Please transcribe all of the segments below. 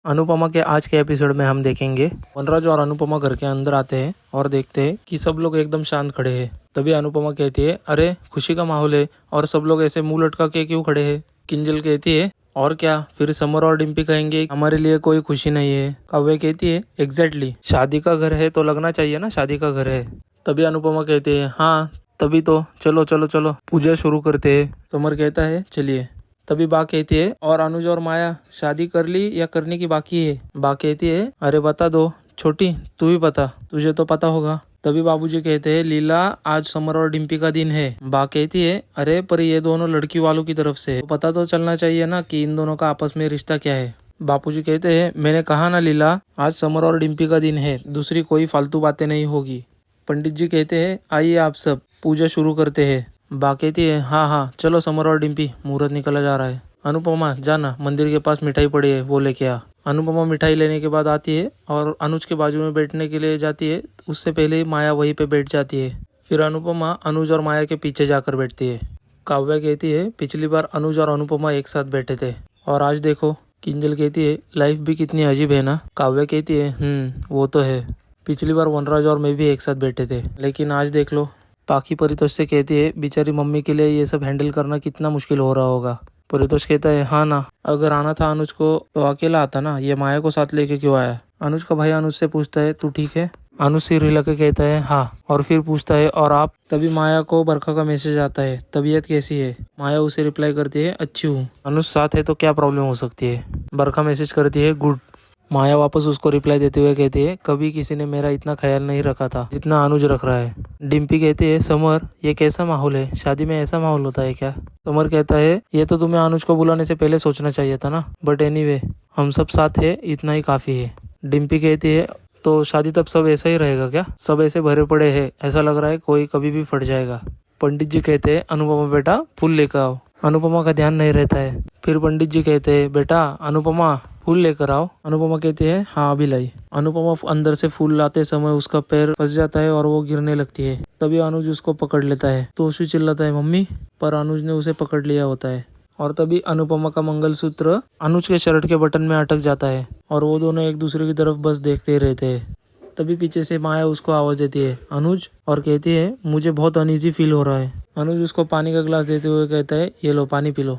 अनुपमा के आज के एपिसोड में हम देखेंगे वनराज और अनुपमा घर के अंदर आते हैं और देखते हैं कि सब लोग एकदम शांत खड़े हैं। तभी अनुपमा कहती है, अरे खुशी का माहौल है और सब लोग ऐसे मुंह लटका के क्यों खड़े हैं। किंजल कहती है, और क्या, फिर समर और डिम्पी कहेंगे हमारे लिए कोई खुशी नहीं है। काव्या कहती है, एग्जैक्टली, शादी का घर है तो लगना चाहिए ना, शादी का घर है। तभी अनुपमा कहती है, हाँ तभी तो, चलो चलो चलो पूजा शुरू करते हैं। समर कहता है, चलिए। तभी बा कहती है, और अनुज और माया शादी कर ली या करने की बाकी है। बा कहती है, अरे बता दो छोटी, तू ही बता, तुझे तो पता होगा। तभी बाबूजी कहते हैं, लीला आज समर और डिम्पी का दिन है। बा कहती है, अरे पर ये दोनों लड़की वालों की तरफ से, तो पता तो चलना चाहिए ना कि इन दोनों का आपस में रिश्ता क्या है। बापूजी कहते हैं, मैंने कहा ना लीला, आज समर और डिम्पी का दिन है, दूसरी कोई फालतू बातें नहीं होगी। पंडित जी कहते हैं, आइए आप सब पूजा शुरू करते हैं। बा कहती है, हाँ हाँ चलो समर और डिम्पी, मुहूर्त निकला जा रहा है। अनुपमा जाना, मंदिर के पास मिठाई पड़ी है वो लेके आ। अनुपमा मिठाई लेने के बाद आती है और अनुज के बाजू में बैठने के लिए जाती है। उससे पहले ही माया वहीं पे बैठ जाती है। फिर अनुपमा अनुज और माया के पीछे जाकर बैठती है। काव्या कहती है, पिछली बार अनुज और अनुपमा एक साथ बैठे थे और आज देखो। किंजल कहती है, लाइफ भी कितनी अजीब है ना। काव्या कहती है, वो तो है, पिछली बार वनराज और मैं भी एक साथ बैठे थे, लेकिन आज देख लो। पाखी परितोष से कहती है, बेचारी मम्मी के लिए ये सब हैंडल करना कितना मुश्किल हो रहा होगा। परितोष कहता है, हाँ ना, अगर आना था अनुज को तो अकेला आता ना, ये माया को साथ लेके क्यों आया। अनुज का भाई अनुज से पूछता है, तू ठीक है। अनुज सिर हिला के कहता है, हाँ, और फिर पूछता है, और आप। तभी माया को बरखा का मैसेज आता है, तबीयत कैसी है। माया उसे रिप्लाई करती है, अच्छी हूँ। अनुज साथ है तो क्या प्रॉब्लम हो सकती है। बरखा मैसेज करती है, गुड। माया वापस उसको रिप्लाई देते हुए कहती है, कभी किसी ने मेरा इतना ख्याल नहीं रखा था जितना अनुज रख रहा है। डिम्पी कहती है, समर ये कैसा माहौल है, शादी में ऐसा माहौल होता है क्या। समर कहता है, ये तो तुम्हें अनुज को बुलाने से पहले सोचना चाहिए था ना, बट एनीवे हम सब साथ है, इतना ही काफी है। डिम्पी कहती है, तो शादी तब सब ऐसा ही रहेगा क्या, सब ऐसे भरे पड़े हैं, ऐसा लग रहा है कोई कभी भी फट जाएगा। पंडित जी कहते हैं, अनुपमा बेटा फूल लेकर आओ। अनुपमा का ध्यान नहीं रहता है। फिर पंडित जी कहते हैं, बेटा अनुपमा फूल लेकर आओ। अनुपमा कहती है, हाँ अभी लाई। अनुपमा अंदर से फूल लाते समय उसका पैर फंस जाता है और वो गिरने लगती है। तभी अनुज उसको पकड़ लेता है तो उसे चिल्लाता है, मम्मी, पर अनुज ने उसे पकड़ लिया होता है। और तभी अनुपमा का मंगलसूत्र अनुज के शर्ट के बटन में अटक जाता है और वो दोनों एक दूसरे की तरफ बस देखते ही रहते हैं। तभी पीछे से माया उसको आवाज देती है, अनुज, और कहती है, मुझे बहुत अनईजी फील हो रहा है। अनुज उसको पानी का गिलास देते हुए कहता है, ये लो पानी पी लो।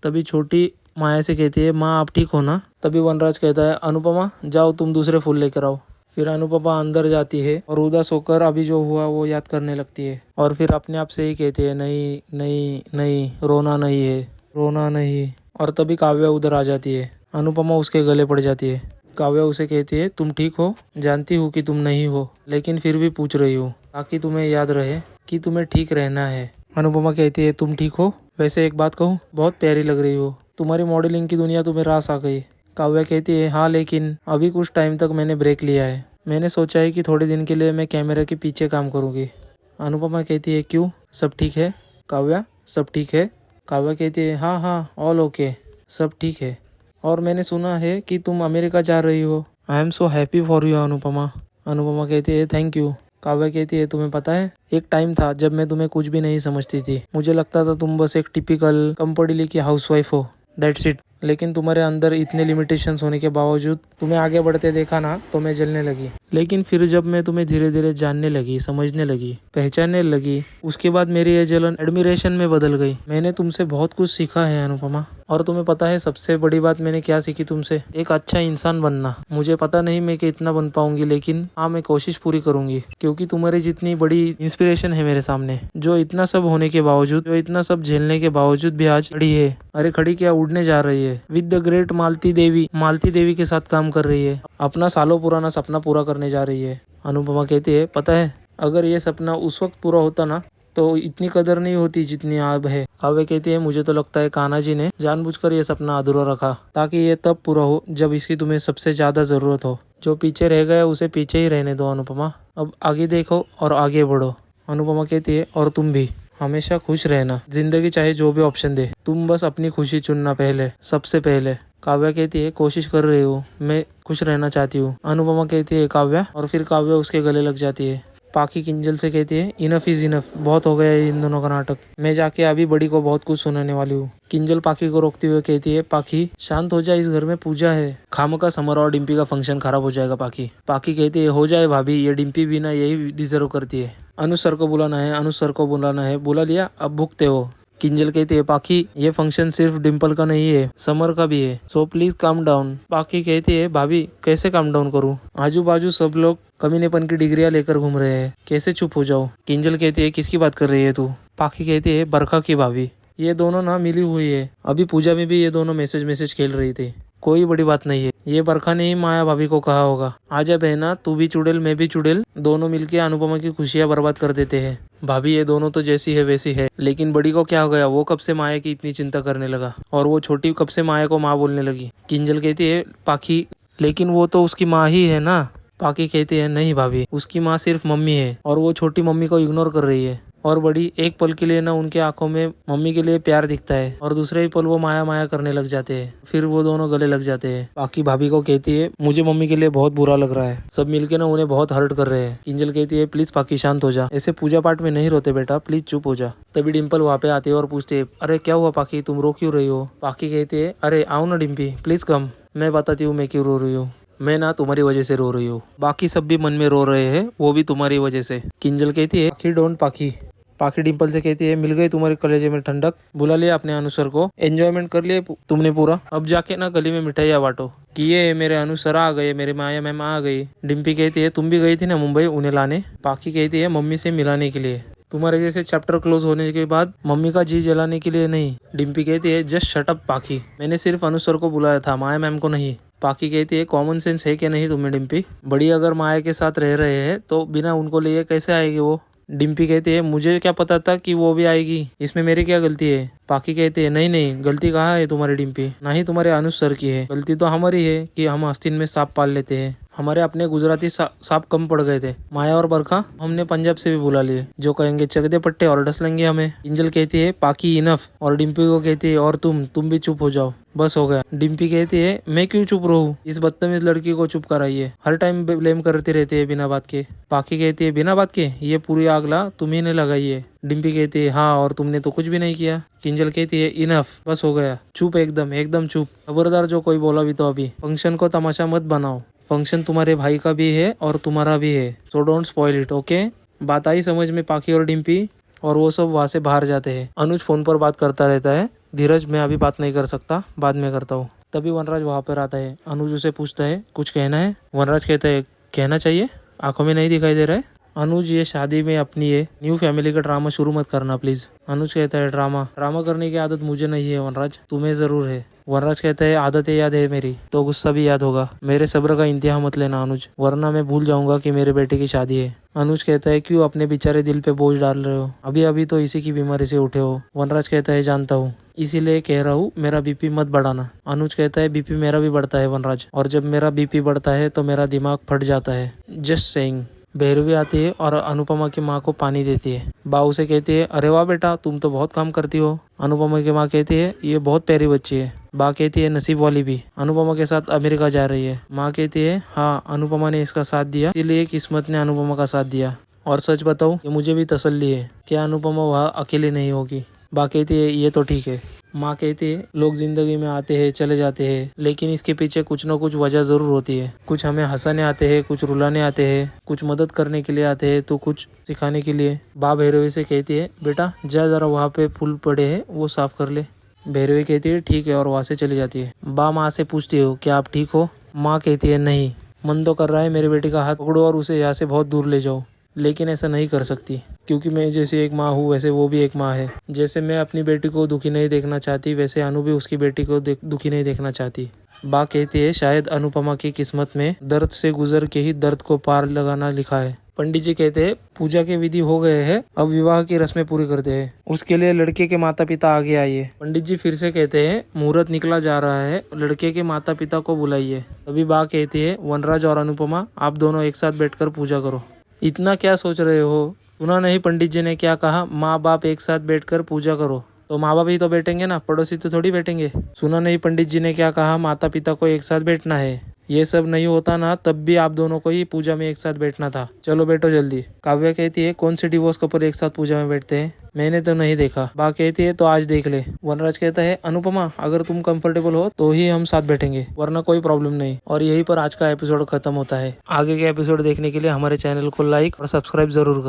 तभी छोटी माया से कहती है, माँ आप ठीक हो ना। तभी वनराज कहता है, अनुपमा जाओ तुम दूसरे फूल लेकर आओ। फिर अनुपमा अंदर जाती है और उदास होकर अभी जो हुआ वो याद करने लगती है और फिर अपने आप से ही कहती है, नहीं नहीं नहीं, रोना नहीं है, रोना नहीं। और तभी काव्या उधर आ जाती है। अनुपमा उसके गले पड़ जाती है। काव्या उसे कहती है, तुम ठीक हो। जानती हूँ कि तुम नहीं हो, लेकिन फिर भी पूछ रही हूँ ताकि तुम्हें याद रहे कि तुम्हें ठीक रहना है। अनुपमा कहती है, तुम ठीक हो। वैसे एक बात कहूँ, बहुत प्यारी लग रही हो, तुम्हारी मॉडलिंग की दुनिया तुम्हें रास आ गई। काव्या कहती है, हाँ लेकिन अभी कुछ टाइम तक मैंने ब्रेक लिया है। मैंने सोचा है कि थोड़े दिन के लिए मैं कैमरा के पीछे काम करूँगी। अनुपमा कहती है, क्यों, सब ठीक है। काव्या, सब ठीक है। काव्या कहती है, हाँ हाँ ऑल ओके, सब ठीक है। और मैंने सुना है कि तुम अमेरिका जा रही हो। I am so happy for you Anupama. Anupama कहती है, थैंक यू। काव्या कहती है, तुम्हें पता है, एक टाइम था जब मैं तुम्हें कुछ भी नहीं समझती थी। मुझे लगता था तुम बस एक टिपिकल कम पढ़ी लिखी हाउसवाइफ हो, दैट्स इट। लेकिन तुम्हारे अंदर इतने लिमिटेशंस होने के बावजूद तुम्हें आगे बढ़ते देखा ना तो मैं जलने लगी। लेकिन फिर जब मैं तुम्हें धीरे धीरे जानने लगी, समझने लगी, पहचानने लगी, उसके बाद मेरी ये जलन एडमिरेशन में बदल गई। मैंने तुमसे बहुत कुछ सीखा है अनुपमा। और तुम्हें पता है सबसे बड़ी बात मैंने क्या सीखी तुमसे, एक अच्छा इंसान बनना। मुझे पता नहीं मैं कितना बन पाऊंगी, लेकिन हाँ मैं कोशिश पूरी करूंगी, क्योंकि तुम्हारी जितनी बड़ी इंस्पिरेशन है मेरे सामने, जो इतना सब होने के बावजूद, जो इतना सब झेलने के बावजूद भी आज खड़ी है। अरे खड़ी क्या, उड़ने जा रही है with the great Malti Devi के साथ काम कर रही है। अपना सालों पुराना सपना पूरा करने जा रही है। अनुपमा कहती है, पता है अगर ये सपना उस वक्त पूरा होता ना तो इतनी कदर नहीं होती जितनी अब है। काव्या कहती है, मुझे तो लगता है कान्हा जी ने जानबूझकर ये सपना अधूरा रखा ताकि ये तब पूरा हो जब इसकी तुम्हें सबसे ज्यादा जरूरत हो। जो पीछे रह गया उसे पीछे ही रहने दो अनुपमा, अब आगे देखो और आगे बढ़ो। अनुपमा कहती है, और तुम भी हमेशा खुश रहना, जिंदगी चाहे जो भी ऑप्शन दे, तुम बस अपनी खुशी चुनना पहले, सबसे पहले। काव्या कहती है, कोशिश कर रही हूँ, मैं खुश रहना चाहती हूँ। अनुपमा कहती है, काव्या, और फिर काव्या उसके गले लग जाती है। पाखी किंजल से कहती है इनफ इज इनफ, बहुत हो गया है इन दोनों का नाटक, मैं जाके अभी बड़ी को बहुत कुछ सुनाने वाली हूँ। किंजल पाखी को रोकते हुए कहती है पाखी शांत हो जाए, इस घर में पूजा है। खामखा समर और डिम्पी का फंक्शन खराब हो जाएगा। पाखी कहती है हो जाए भाभी, ये डिम्पी भी ना यही डिजर्व करती है। अनुज सर को बुलाना है, अनुज सर को बुलाना है, बुला लिया, अब भुगते हो। किंजल कहती है पाखी ये फंक्शन सिर्फ डिम्पल का नहीं है, समर का भी है, सो प्लीज काम डाउन। पाखी कहती है भाभी कैसे काम डाउन करूँ, आजू बाजू सब लोग कमीनेपन की डिग्रियां लेकर घूम रहे हैं, कैसे चुप हो जाओ। किंजल कहती है किसकी बात कर रही है तू। पाखी कहती है बरखा की भाभी, ये दोनों ना मिली हुई है, अभी पूजा में भी ये दोनों मैसेज खेल रही थी, कोई बड़ी बात नहीं है। ये बरखा ने ही माया भाभी को कहा होगा आजा बहना, तू भी चुड़ैल मैं भी चुड़ैल, दोनों मिलके अनुपमा की खुशियां बर्बाद कर देते हैं। भाभी ये दोनों तो जैसी है वैसी है, लेकिन बड़ी को क्या हो गया, वो कब से माया की इतनी चिंता करने लगा, और वो छोटी कब से माया को माँ बोलने लगी। किंजल कहती है पाखी लेकिन वो तो उसकी माँ ही है ना। पाखी कहती है नहीं भाभी, उसकी माँ सिर्फ मम्मी है और वो छोटी मम्मी को इग्नोर कर रही है, और बड़ी एक पल के लिए ना उनके आंखों में मम्मी के लिए प्यार दिखता है और दूसरे ही पल वो माया माया करने लग जाते हैं, फिर वो दोनों गले लग जाते हैं। पाखी भाभी को कहती है मुझे मम्मी के लिए बहुत बुरा लग रहा है, सब मिलके ना उन्हें बहुत हर्ट कर रहे हैं। किंजल कहती है प्लीज पाखी शांत हो जा, ऐसे पूजा पाठ में नहीं रोते बेटा, प्लीज चुप हो जा। तभी डिम्पल वहाँ पे आती है और पूछते है अरे क्या हुआ पाखी, तुम रो क्यों रही हो। पाखी कहती है अरे आओ ना डिम्पी, प्लीज कम, मैं बताती हूँ मैं क्यों रो रही हूँ, मैं ना तुम्हारी वजह से रो रही हूँ, बाकी सब भी मन में रो रहे हैं, वो भी तुम्हारी वजह से। किंजल कहती है पाखी डोंट पाखी। पाखी डिम्पल से कहती है मिल गई तुम्हारे कलेजे में ठंडक, बुला लिया अपने अनुसर को, एंजॉयमेंट कर लिए तुमने पूरा, अब जाके ना गली में मिठाइयाँ बांटो। किए मेरे अनुसर आ गए, मेरे माया मैम आ गई। डिम्पी कहती है तुम भी गई थी ना मुंबई उन्हें लाने। पाखी कहती है मम्मी से मिलाने के लिए, तुम्हारे जैसे चैप्टर क्लोज होने के बाद मम्मी का जी जलाने के लिए नहीं। डिम्पी कहती है जस्ट शट अप पाखी, मैंने सिर्फ अनुसर को बुलाया था, माया मैम को नहीं। पाखी कहती है कॉमन सेंस है कि नहीं तुम्हें डिम्पी, बड़ी अगर माया के साथ रह रहे हैं तो बिना उनको लिए कैसे आएगी वो। डिम्पी कहती है मुझे क्या पता था कि वो भी आएगी, इसमें मेरी क्या गलती है। पाखी कहती है नहीं नहीं, गलती कहाँ है तुम्हारी डिम्पी, ना ही तुम्हारे अनुज सर की है, गलती तो हमारी है कि हम आस्तीन में सांप पाल लेते हैं, हमारे अपने गुजराती सांप कम पड़ गए थे। माया और बरखा हमने पंजाब से भी बुला लिए, जो कहेंगे चकदे पट्टे और डस लेंगे हमें। किंजल कहती है पाखी इनफ, और डिम्पी को कहती है और तुम भी चुप हो जाओ, बस हो गया। डिम्पी कहती है मैं क्यों चुप रहूं, इस बदतमीज लड़की को चुप कराइए, हर टाइम ब्लेम करते रहते हैं बिना बात के। पाखी कहती है बिना बात के ये पूरी आगला तुम्ही ने लगाई है। डिम्पी कहती है हाँ, और तुमने तो कुछ भी नहीं किया। किंजल कहती है इनफ, बस हो गया, चुप, एकदम चुप, खबरदार जो कोई बोला भी तो अभी फंक्शन को तमाशा मत बनाओ, फंक्शन तुम्हारे भाई का भी है और तुम्हारा भी है, so don't spoil it, okay. बात आई समझ में पाखी और डिम्पी, और वो सब वहाँ से बाहर जाते हैं। अनुज फोन पर बात करता रहता है, धीरज मैं अभी बात नहीं कर सकता, बाद में करता हूँ। तभी वनराज वहाँ पर आता है, अनुज उसे पूछता है कुछ कहना है। वनराज कहता है कहना चाहिए, आंखों में नहीं दिखाई दे रहा है। अनुज ये शादी में अपनी ये न्यू फैमिली का ड्रामा शुरू मत करना प्लीज। अनुज कहता है ड्रामा करने की आदत मुझे नहीं है वनराज, तुम्हें जरूर है। वनराज कहता है आदतें याद है मेरी तो गुस्सा भी याद होगा, मेरे सब्र का इंतहा मत लेना अनुज, वरना मैं भूल जाऊंगा कि मेरे बेटे की शादी है। अनुज कहता है क्यों अपने बेचारे दिल पे बोझ डाल रहे हो, अभी तो इसी की बीमारी से उठे हो। वनराज कहता है जानता हूँ, इसीलिए कह रहा हूँ मेरा बीपी मत बढ़ाना। अनुज कहता है बीपी मेरा भी बढ़ता है वनराज, और जब मेरा बीपी बढ़ता है तो मेरा दिमाग फट जाता है, जस्ट सेइंग। भैरवी आती है और अनुपमा की माँ को पानी देती है। बाऊ से कहती है अरे वाह बेटा, तुम तो बहुत काम करती हो। अनुपमा की माँ कहती है ये बहुत प्यारी बच्ची है। बा कहती है नसीब वाली भी, अनुपमा के साथ अमेरिका जा रही है। माँ कहती है हाँ, अनुपमा ने इसका साथ दिया, इसलिए किस्मत ने अनुपमा का साथ दिया, और सच बताऊं कि मुझे भी तसल्ली है कि अनुपमा वहाँ अकेली नहीं होगी। बा कहती है ये तो ठीक है। माँ कहती है लोग जिंदगी में आते हैं चले जाते हैं, लेकिन इसके पीछे कुछ न कुछ वजह जरूर होती है, कुछ हमें हंसाने आते हैं, कुछ रुलाने आते हैं, कुछ मदद करने के लिए आते हैं, तो कुछ सिखाने के लिए। बा भैरवी से कहती है बेटा जा जरा वहाँ पे फूल पड़े हैं वो साफ कर ले। भैरवी कहती है ठीक है, और वहाँ से चली जाती है। बा माँ से पूछती हो क्या आप ठीक हो। माँ कहती है नहीं, मन तो कर रहा है मेरे बेटे का हाथ पकड़ो और उसे यहाँ से बहुत दूर ले जाओ, लेकिन ऐसा नहीं कर सकती, क्योंकि मैं जैसे एक माँ हूँ वैसे वो भी एक माँ है। जैसे मैं अपनी बेटी को दुखी नहीं देखना चाहती, वैसे अनु भी उसकी बेटी को दुखी नहीं देखना चाहती। बा कहती है शायद अनुपमा की किस्मत में दर्द से गुजर के ही दर्द को पार लगाना लिखा है। पंडित जी कहते हैं पूजा के विधि हो गए हैं, अब विवाह की रस्में पूरी करते हैं, उसके लिए लड़के के माता पिता आगे आइए। पंडित जी फिर से कहते हैं मुहूर्त निकला जा रहा है, लड़के के माता पिता को बुलाइए। तभी बा कहती है वनराज और अनुपमा आप दोनों एक साथ बैठकर पूजा करो। इतना क्या सोच रहे हो, सुना नहीं पंडित जी ने क्या कहा, माँ बाप एक साथ बैठकर पूजा करो। तो माँ बाप ही तो बैठेंगे ना, पड़ोसी तो थोड़ी बैठेंगे। सुना नहीं पंडित जी ने क्या कहा, माता पिता को एक साथ बैठना है। ये सब नहीं होता ना तब भी आप दोनों को ही पूजा में एक साथ बैठना था। चलो बैठो जल्दी। काव्या कहती है कौन से डिवोर्स कपल एक साथ पूजा में बैठते हैं, मैंने तो नहीं देखा। बा कहती है तो आज देख ले। वनराज कहता है अनुपमा अगर तुम कंफर्टेबल हो तो ही हम साथ बैठेंगे, वरना कोई प्रॉब्लम नहीं। और यहीं पर आज का एपिसोड खत्म होता है। आगे के एपिसोड देखने के लिए हमारे चैनल को लाइक और सब्सक्राइब जरूर करें।